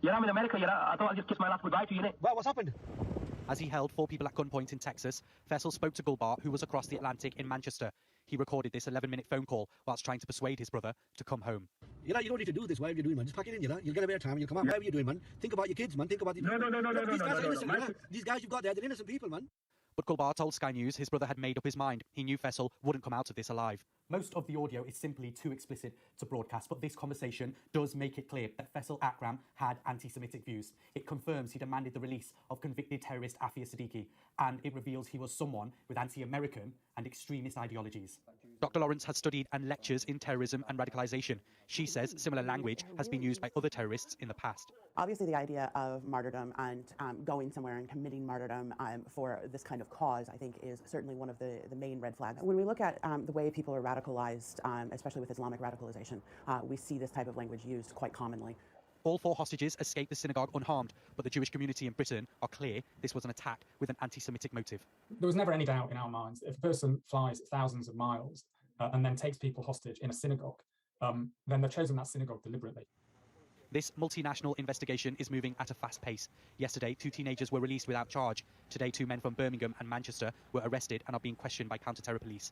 Yeah, I'm in America, yeah. I thought I'd just kiss my last goodbye to you, innit? Well, what's happened? As he held 4 people at gunpoint in Texas, Faisal spoke to Gulbar, who was across the Atlantic in Manchester. He recorded this 11-minute phone call whilst trying to persuade his brother to come home. You don't need to do this. Whatever you're doing, man, just pack it in, You'll get a bit of time and you'll come out. Whatever you're doing, man. Think about your kids, man. Think about the people. These guys are innocent, These guys you've got there, they're innocent people, man. But Gulbar told Sky News his brother had made up his mind. He knew Faisal wouldn't come out of this alive. Most of the audio is simply too explicit to broadcast, but this conversation does make it clear that Faisal Akram had anti-Semitic views. It confirms he demanded the release of convicted terrorist Afia Siddiqui, and it reveals he was someone with anti-American and extremist ideologies. Dr. Lawrence has studied and lectures in terrorism and radicalisation. She says similar language has been used by other terrorists in the past. Obviously, the idea of martyrdom and going somewhere and committing martyrdom for this kind of cause, I think, is certainly one of the main red flags. When we look at the way people are radicalized, especially with Islamic radicalization, we see this type of language used quite commonly. All 4 hostages escaped the synagogue unharmed, but the Jewish community in Britain are clear this was an attack with an anti-Semitic motive. There was never any doubt in our minds. If a person flies thousands of miles and then takes people hostage in a synagogue, then they've chosen that synagogue deliberately. This multinational investigation is moving at a fast pace. Yesterday, 2 teenagers were released without charge. Today, 2 men from Birmingham and Manchester were arrested and are being questioned by counter-terror police.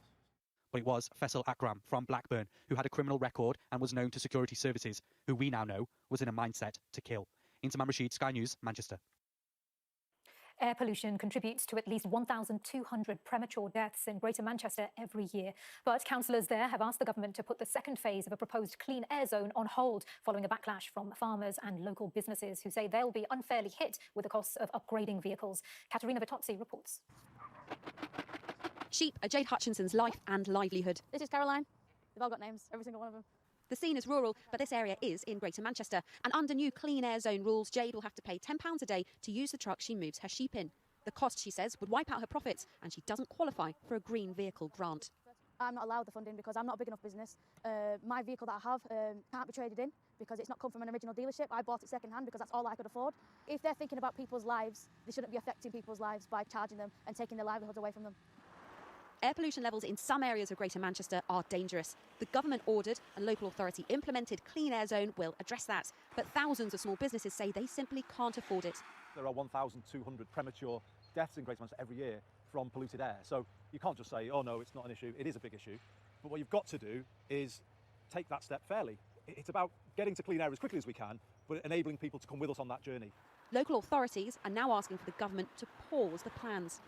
But it was Faisal Akram from Blackburn, who had a criminal record and was known to security services, who we now know was in a mindset to kill. Intamam Rashid, Sky News, Manchester. Air pollution contributes to at least 1,200 premature deaths in Greater Manchester every year. But councillors there have asked the government to put the second phase of a proposed clean air zone on hold following a backlash from farmers and local businesses who say they'll be unfairly hit with the costs of upgrading vehicles. Katerina Vitozzi reports. Sheep are Jade Hutchinson's life and livelihood. This is Caroline. They've all got names, every single one of them. The scene is rural, but this area is in Greater Manchester. And under new clean air zone rules, Jade will have to pay £10 a day to use the truck she moves her sheep in. The cost, she says, would wipe out her profits, and she doesn't qualify for a green vehicle grant. I'm not allowed the funding because I'm not a big enough business. My vehicle that I have can't be traded in because it's not come from an original dealership. I bought it second-hand because that's all I could afford. If they're thinking about people's lives, they shouldn't be affecting people's lives by charging them and taking their livelihoods away from them. Air pollution levels in some areas of Greater Manchester are dangerous. The government ordered and local authority implemented Clean Air Zone will address that. But thousands of small businesses say they simply can't afford it. There are 1,200 premature deaths in Greater Manchester every year from polluted air. So you can't just say, oh no, it's not an issue. It is a big issue. But what you've got to do is take that step fairly. It's about getting to clean air as quickly as we can, but enabling people to come with us on that journey. Local authorities are now asking for the government to pause the plans.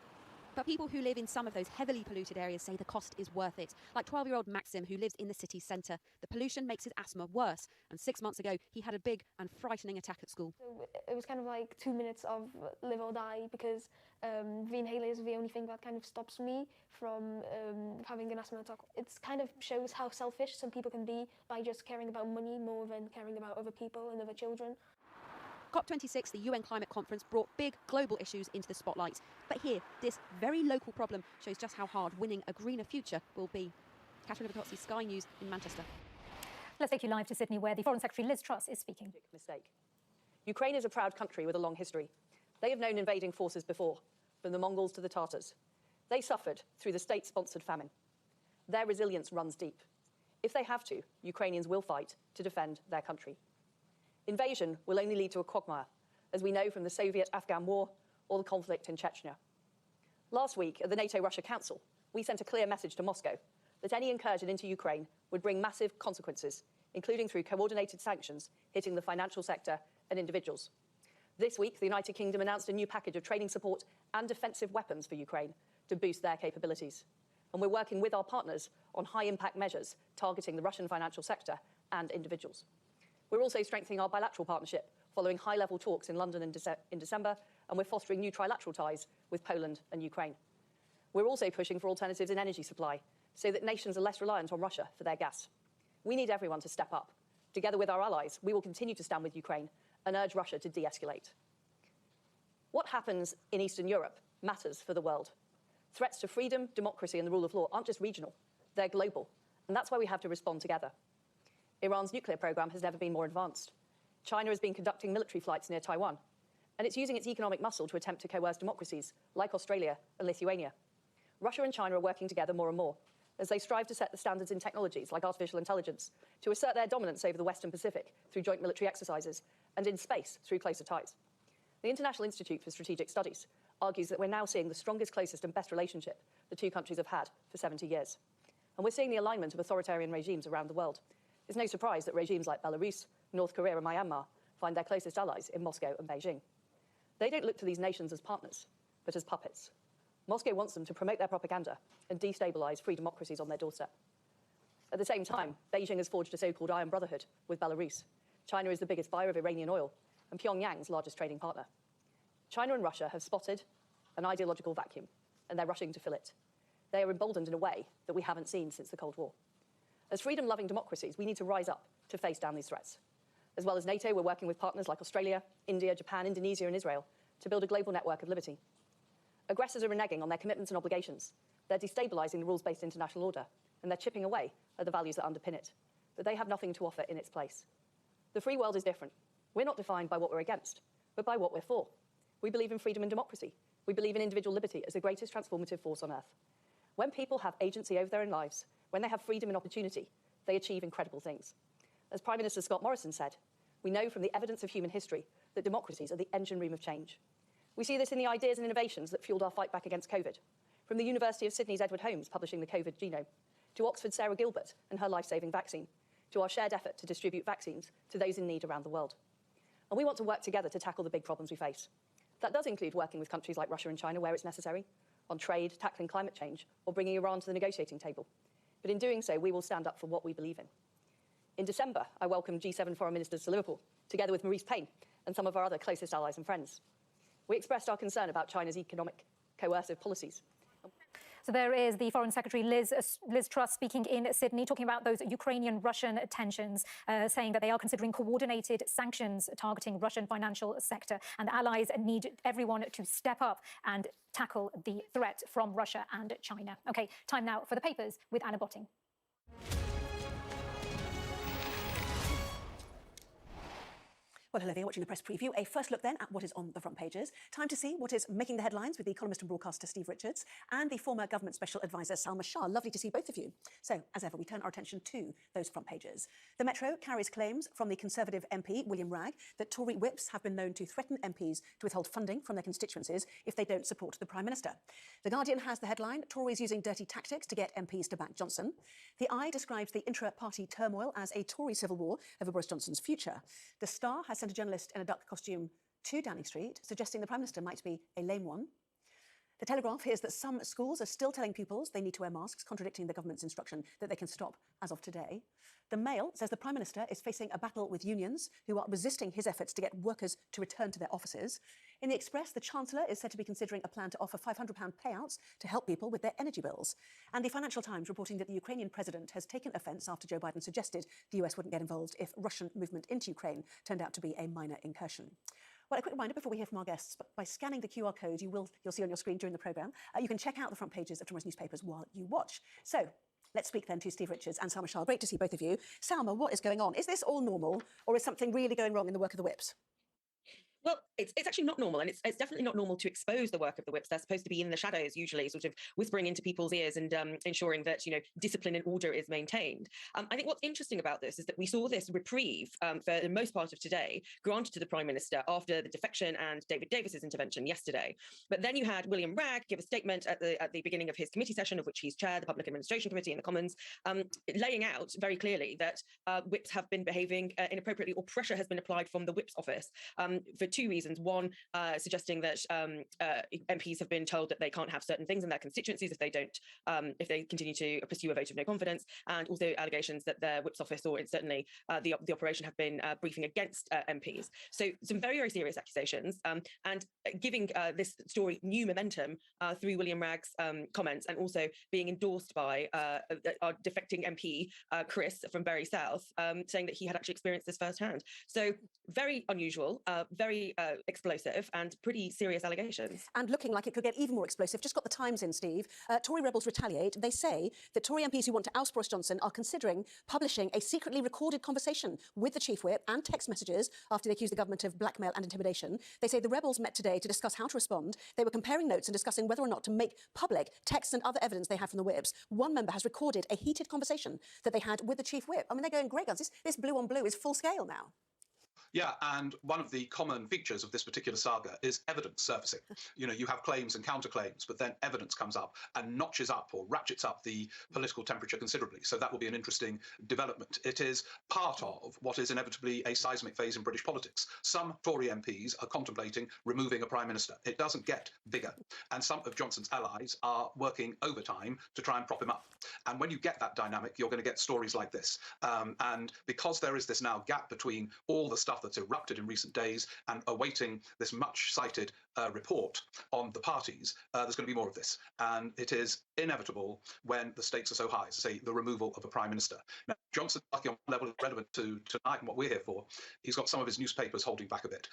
But people who live in some of those heavily polluted areas say the cost is worth it. Like 12-year-old Maxim, who lives in the city centre. The pollution makes his asthma worse. And 6 months ago, he had a big and frightening attack at school. So it was kind of like 2 minutes of live or die because the inhaler is the only thing that kind of stops me from having an asthma attack. It kind of shows how selfish some people can be by just caring about money more than caring about other people and other children. COP26, the UN climate conference, brought big global issues into the spotlight. But here, this very local problem shows just how hard winning a greener future will be. Katerina Vitozzi, Sky News in Manchester. Let's take you live to Sydney, where the Foreign Secretary Liz Truss is speaking. Mistake. Ukraine is a proud country with a long history. They have known invading forces before, from the Mongols to the Tatars. They suffered through the state-sponsored famine. Their resilience runs deep. If they have to, Ukrainians will fight to defend their country. Invasion will only lead to a quagmire, as we know from the Soviet-Afghan War or the conflict in Chechnya. Last week, at the NATO-Russia Council, we sent a clear message to Moscow that any incursion into Ukraine would bring massive consequences, including through coordinated sanctions hitting the financial sector and individuals. This week, the United Kingdom announced a new package of training support and defensive weapons for Ukraine to boost their capabilities. And we're working with our partners on high-impact measures targeting the Russian financial sector and individuals. We're also strengthening our bilateral partnership following high-level talks in London in December, and we're fostering new trilateral ties with Poland and Ukraine. We're also pushing for alternatives in energy supply so that nations are less reliant on Russia for their gas. We need everyone to step up. Together with our allies, we will continue to stand with Ukraine and urge Russia to de-escalate. What happens in Eastern Europe matters for the world. Threats to freedom, democracy and the rule of law aren't just regional, they're global, and that's why we have to respond together. Iran's nuclear program has never been more advanced. China has been conducting military flights near Taiwan, and it's using its economic muscle to attempt to coerce democracies like Australia and Lithuania. Russia and China are working together more and more, as they strive to set the standards in technologies like artificial intelligence, to assert their dominance over the Western Pacific through joint military exercises, and in space through closer ties. The International Institute for Strategic Studies argues that we're now seeing the strongest, closest and best relationship the two countries have had for 70 years. And we're seeing the alignment of authoritarian regimes around the world. It's no surprise that regimes like Belarus, North Korea and Myanmar find their closest allies in Moscow and Beijing. They don't look to these nations as partners, but as puppets. Moscow wants them to promote their propaganda and destabilise free democracies on their doorstep. At the same time, Beijing has forged a so-called Iron Brotherhood with Belarus. China is the biggest buyer of Iranian oil and Pyongyang's largest trading partner. China and Russia have spotted an ideological vacuum, and they're rushing to fill it. They are emboldened in a way that we haven't seen since the Cold War. As freedom-loving democracies, we need to rise up to face down these threats. As well as NATO, we're working with partners like Australia, India, Japan, Indonesia and Israel to build a global network of liberty. Aggressors are reneging on their commitments and obligations. They're destabilising the rules-based international order, and they're chipping away at the values that underpin it. But they have nothing to offer in its place. The free world is different. We're not defined by what we're against, but by what we're for. We believe in freedom and democracy. We believe in individual liberty as the greatest transformative force on earth. When people have agency over their own lives, when they have freedom and opportunity, they achieve incredible things. As Prime Minister Scott Morrison said, we know from the evidence of human history that democracies are the engine room of change. We see this in the ideas and innovations that fueled our fight back against COVID. From the University of Sydney's Edward Holmes publishing the COVID genome, to Oxford's Sarah Gilbert and her life-saving vaccine, to our shared effort to distribute vaccines to those in need around the world. And we want to work together to tackle the big problems we face. That does include working with countries like Russia and China where it's necessary, on trade, tackling climate change, or bringing Iran to the negotiating table. But in doing so, we will stand up for what we believe in. In December, I welcomed G7 foreign ministers to Liverpool, together with Maurice Payne and some of our other closest allies and friends. We expressed our concern about China's economic coercive policies. So there is the Foreign Secretary Liz Truss speaking in Sydney, talking about those Ukrainian-Russian tensions, saying that they are considering coordinated sanctions targeting Russian financial sector, and the allies need everyone to step up and tackle the threat from Russia and China. OK, time now for the papers with Anna Botting. Well, hello there, watching the press preview. A first look then at what is on the front pages. Time to see what is making the headlines with the economist and broadcaster Steve Richards and the former government special advisor Salma Shah. Lovely to see both of you. So, as ever, we turn our attention to those front pages. The Metro carries claims from the Conservative MP, William Ragg, that Tory whips have been known to threaten MPs to withhold funding from their constituencies if they don't support the Prime Minister. The Guardian has the headline, Tories using dirty tactics to get MPs to back Johnson. The Eye describes the intra-party turmoil as a Tory civil war over Boris Johnson's future. The Star has sent a journalist in a duck costume to Downing Street, suggesting the Prime Minister might be a lame one. The Telegraph hears that some schools are still telling pupils they need to wear masks, contradicting the government's instruction that they can stop as of today. The Mail says the Prime Minister is facing a battle with unions who are resisting his efforts to get workers to return to their offices. In the Express, the Chancellor is said to be considering a plan to offer £500 payouts to help people with their energy bills. And the Financial Times reporting that the Ukrainian president has taken offence after Joe Biden suggested the US wouldn't get involved if Russian movement into Ukraine turned out to be a minor incursion. Well, a quick reminder before we hear from our guests, but by scanning the QR code you'll see on your screen during the programme, you can check out the front pages of tomorrow's newspapers while you watch. So let's speak then to Steve Richards and Salma Shah. Great to see both of you. Salma, what is going on? Is this all normal, or is something really going wrong in the work of the whips? Well, it's actually not normal, and it's definitely not normal to expose the work of the whips. They're supposed to be in the shadows, usually, sort of whispering into people's ears and ensuring that, discipline and order is maintained. I think what's interesting about this is that we saw this reprieve for the most part of today granted to the Prime Minister after the defection and David Davis's intervention yesterday. But then you had William Ragg give a statement at the beginning of his committee session, of which he's chaired, the Public Administration Committee in the Commons, laying out very clearly that whips have been behaving inappropriately, or pressure has been applied from the whips office for two reasons. One, suggesting that MPs have been told that they can't have certain things in their constituencies if they continue to pursue a vote of no confidence, and also allegations that their whip's office, or certainly the operation, have been briefing against MPs. So some very, very serious accusations, and giving this story new momentum through William Ragg's comments, and also being endorsed by our defecting MP, Chris from Bury South, saying that he had actually experienced this firsthand. So very unusual, very very explosive and pretty serious allegations. And looking like it could get even more explosive. Just got the Times in, Steve. Tory rebels retaliate. They say that Tory MPs who want to oust Boris Johnson are considering publishing a secretly recorded conversation with the Chief Whip and text messages after they accuse the government of blackmail and intimidation. They say the rebels met today to discuss how to respond. They were comparing notes and discussing whether or not to make public texts and other evidence they had from the whips. One member has recorded a heated conversation that they had with the Chief Whip. I mean, they're going great guns. This blue on blue is full scale now. Yeah, and one of the common features of this particular saga is evidence surfacing. You know, you have claims and counterclaims, but then evidence comes up and notches up or ratchets up the political temperature considerably. So that will be an interesting development. It is part of what is inevitably a seismic phase in British politics. Some Tory MPs are contemplating removing a prime minister. It doesn't get bigger. And some of Johnson's allies are working overtime to try and prop him up. And when you get that dynamic, you're going to get stories like this. And because there is this now gap between all the stuff that's erupted in recent days and awaiting this much cited report on the parties, there's going to be more of this. And it is inevitable when the stakes are so high, to say the removal of a prime minister. Now, Johnson, lucky on level relevant to tonight and what we're here for, he's got some of his newspapers holding back a bit.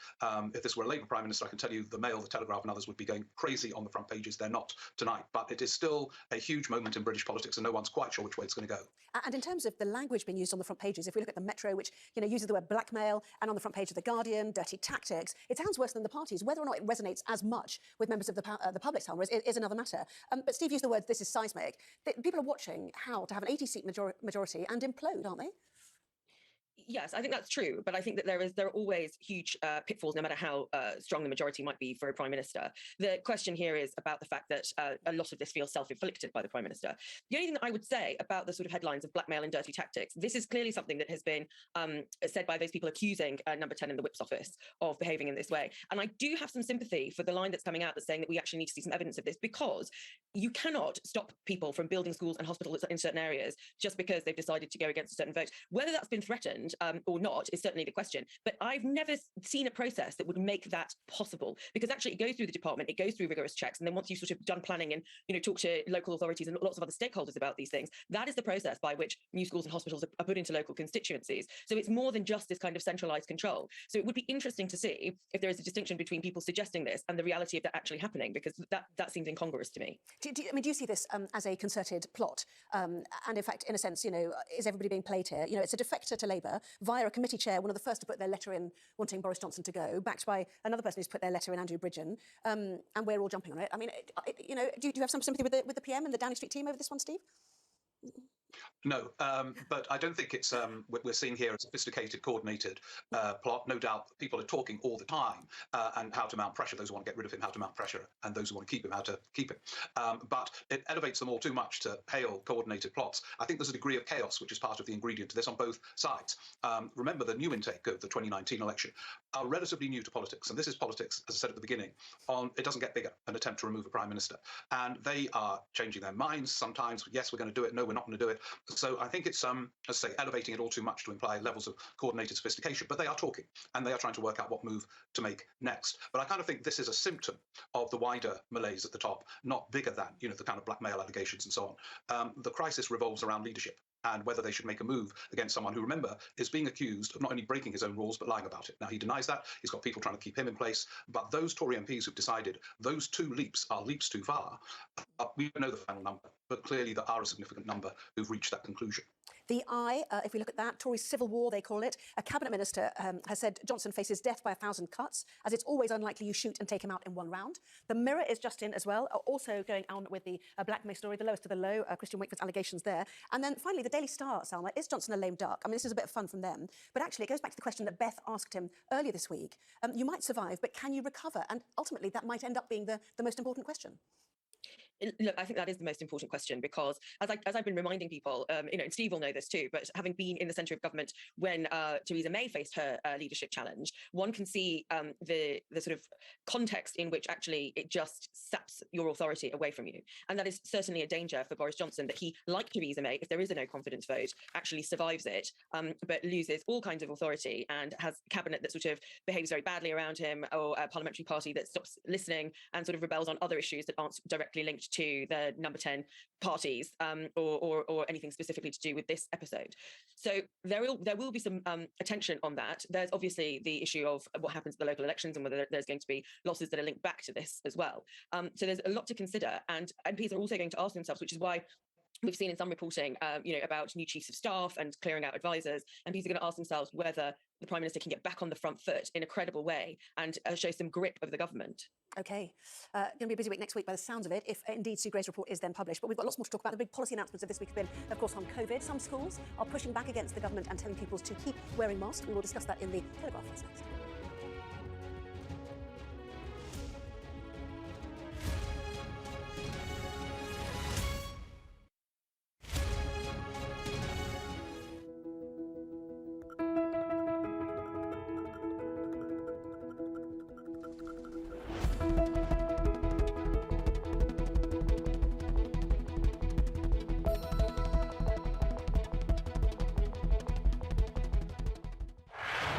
If this were a Labour prime minister, I can tell you the Mail, the Telegraph and others would be going crazy on the front pages. They're not tonight. But it is still a huge moment in British politics and no one's quite sure which way it's going to go. And in terms of the language being used on the front pages, if we look at the Metro, which uses the word blackmail, and on the front page of The Guardian, dirty tactics, it sounds worse than the parties. Whether or not it resonates as much with members of the public, Salma, is another matter. But Steve used the words, this is seismic. People are watching how to have an 80-seat majority and implode, aren't they? Yes, I think that's true, but I think that there are always huge pitfalls, no matter how strong the majority might be for a prime minister. The question here is about the fact that a lot of this feels self-inflicted by the prime minister. The only thing that I would say about the sort of headlines of blackmail and dirty tactics, this is clearly something that has been said by those people accusing number 10 in the whip's office of behaving in this way. And I do have some sympathy for the line that's coming out that's saying that we actually need to see some evidence of this, because you cannot stop people from building schools and hospitals in certain areas just because they've decided to go against a certain vote. Whether that's been threatened or not is certainly the question. But I've never seen a process that would make that possible, because actually it goes through the department, it goes through rigorous checks, and then once you've sort of done planning and talk to local authorities and lots of other stakeholders about these things, that is the process by which new schools and hospitals are put into local constituencies. So it's more than just this kind of centralised control. So it would be interesting to see if there is a distinction between people suggesting this and the reality of that actually happening, because that seems incongruous to me. Do you see this as a concerted plot? And in fact, in a sense, is everybody being played here? It's a defector to Labour via a committee chair, one of the first to put their letter in wanting Boris Johnson to go, backed by another person who's put their letter in, Andrew Bridgen, and we're all jumping on it. I mean, do you have some sympathy with the PM and the Downing Street team over this one, Steve? No, but I don't think it's we're seeing here a sophisticated, coordinated plot. No doubt people are talking all the time and how to mount pressure, those who want to get rid of him, how to mount pressure, and those who want to keep him, how to keep him. But it elevates them all too much to hail coordinated plots. I think there's a degree of chaos, which is part of the ingredient to this on both sides. Remember, the new intake of the 2019 election are relatively new to politics, and this is politics, as I said at the beginning, it doesn't get bigger, an attempt to remove a prime minister. And they are changing their minds sometimes. Yes, we're going to do it. No, we're not going to do it. So I think it's, as I say, elevating it all too much to imply levels of coordinated sophistication. But they are talking, and they are trying to work out what move to make next. But I kind of think this is a symptom of the wider malaise at the top, not bigger than, the kind of blackmail allegations and so on. The crisis revolves around leadership and whether they should make a move against someone who, remember, is being accused of not only breaking his own rules, but lying about it. Now, he denies that. He's got people trying to keep him in place. But those Tory MPs who've decided those two leaps are leaps too far, we don't know the final number, but clearly there are a significant number who've reached that conclusion. The Eye, if we look at that, Tory civil war, they call it. A cabinet minister has said Johnson faces death by 1,000 cuts, as it's always unlikely you shoot and take him out in one round. The Mirror is just in as well, also going on with the blackmail story, the lowest of the low, Christian Wakeford's allegations there. And then finally, the Daily Star, Salma, is Johnson a lame duck? I mean, this is a bit of fun from them, but actually it goes back to the question that Beth asked him earlier this week. You might survive, but can you recover? And ultimately, that might end up being the most important question. Look, I think that is the most important question, because as I've been reminding people, and Steve will know this too, but having been in the centre of government when Theresa May faced her leadership challenge, one can see the sort of context in which actually it just saps your authority away from you. And that is certainly a danger for Boris Johnson, that he, like Theresa May, if there is a no confidence vote, actually survives it, but loses all kinds of authority and has a cabinet that sort of behaves very badly around him, or a parliamentary party that stops listening and sort of rebels on other issues that aren't directly linked to the number 10 parties or anything specifically to do with this episode. So there will be some attention on that. There's obviously the issue of what happens at the local elections and whether there's going to be losses that are linked back to this as well. So there's a lot to consider, and MPs are also going to ask themselves, which is why we've seen in some reporting, about new chiefs of staff and clearing out advisors, and MPs are going to ask themselves whether the Prime Minister can get back on the front foot in a credible way and show some grip over the government. OK. Going to be a busy week next week by the sounds of it, if indeed Sue Gray's report is then published. But we've got lots more to talk about. The big policy announcements of this week have been, of course, on COVID. Some schools are pushing back against the government and telling pupils to keep wearing masks. We will discuss that in the Telegraph. That's next.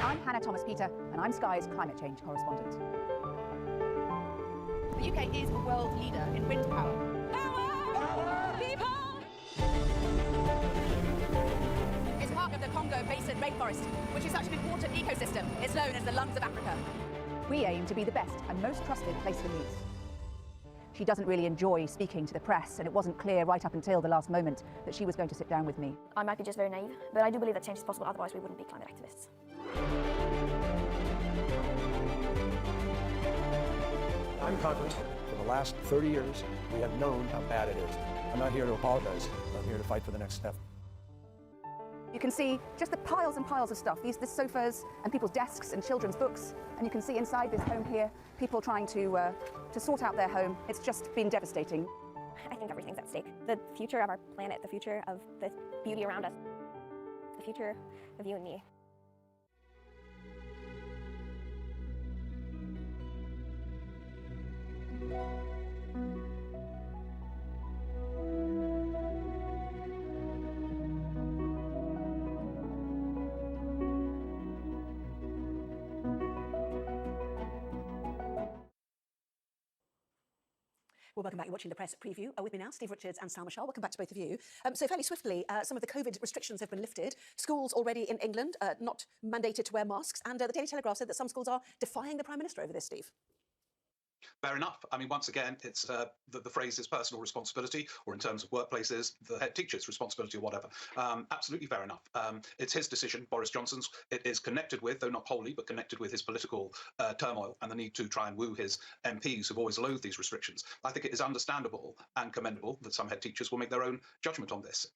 I'm Hannah Thomas-Peter, and I'm Sky's climate change correspondent. The UK is a world leader in wind power. Power, people! It's part of the Congo Basin rainforest, which is such an important ecosystem. It's known as the lungs of Africa. We aim to be the best and most trusted place for news. She doesn't really enjoy speaking to the press, and it wasn't clear right up until the last moment that she was going to sit down with me. I might be just very naive, but I do believe that change is possible, otherwise we wouldn't be climate activists. I'm confident. For the last 30 years, we have known how bad it is. I'm not here to apologize. I'm here to fight for the next step. You can see just the piles and piles of stuff. These sofas and people's desks and children's books. And you can see inside this home here, people trying to sort out their home. It's just been devastating. I think everything's at stake. The future of our planet, the future of the beauty around us, the future of you and me. Well, welcome back. You're watching the press preview. With me now, Steve Richards and Salma Shah. Welcome back to both of you. So fairly swiftly, some of the COVID restrictions have been lifted. Schools already in England not mandated to wear masks. And the Daily Telegraph said that some schools are defying the Prime Minister over this, Steve. Fair enough. I mean, once again, it's the phrase is personal responsibility, or in terms of workplaces, the head teacher's responsibility or whatever. Absolutely fair enough. It's his decision, Boris Johnson's. It is connected with, though not wholly, but connected with his political turmoil and the need to try and woo his MPs who've always loathed these restrictions. I think it is understandable and commendable that some head teachers will make their own judgment on this.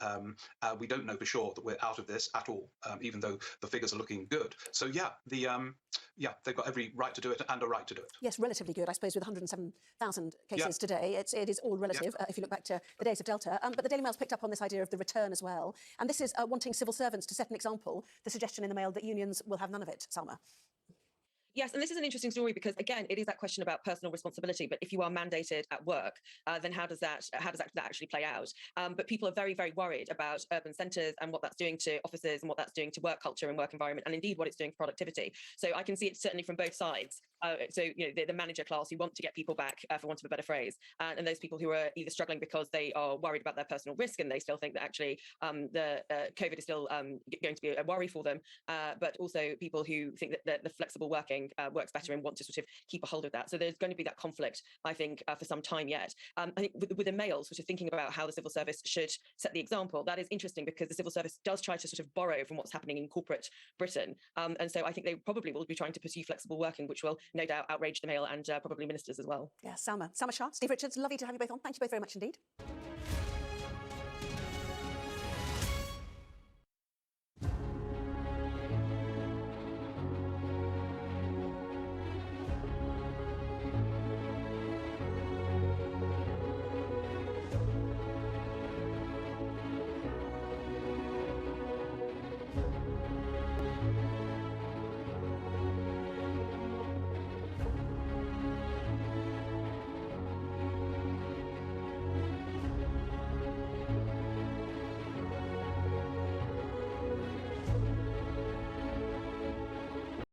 We don't know for sure that we're out of this at all, even though the figures are looking good. So yeah, they've got every right to do it and a right to do it. Yes, relatively good, I suppose, with 107,000 cases today. It is all relative, if you look back to the days of Delta. But the Daily Mail's picked up on this idea of the return as well. And this is wanting civil servants to set an example, the suggestion in the Mail that unions will have none of it. Salma. Yes, and this is an interesting story because, again, it is that question about personal responsibility. But if you are mandated at work, then how does that actually play out? But people are very, very worried about urban centres and what that's doing to offices and what that's doing to work culture and work environment, and indeed what it's doing for productivity. So I can see it certainly from both sides. The manager class who want to get people back, for want of a better phrase, and those people who are either struggling because they are worried about their personal risk and they still think that actually the COVID is still going to be a worry for them, but also people who think that the flexible working works better and want to sort of keep a hold of that. So there's going to be that conflict, I think, for some time yet. I think with the Mail sort of thinking about how the civil service should set the example, that is interesting because the civil service does try to sort of borrow from what's happening in corporate Britain. And so I think they probably will be trying to pursue flexible working, which will no doubt outrage the Mail and probably ministers as well. Yeah, Salma Shah, Steve Richards, lovely to have you both on. Thank you both very much indeed.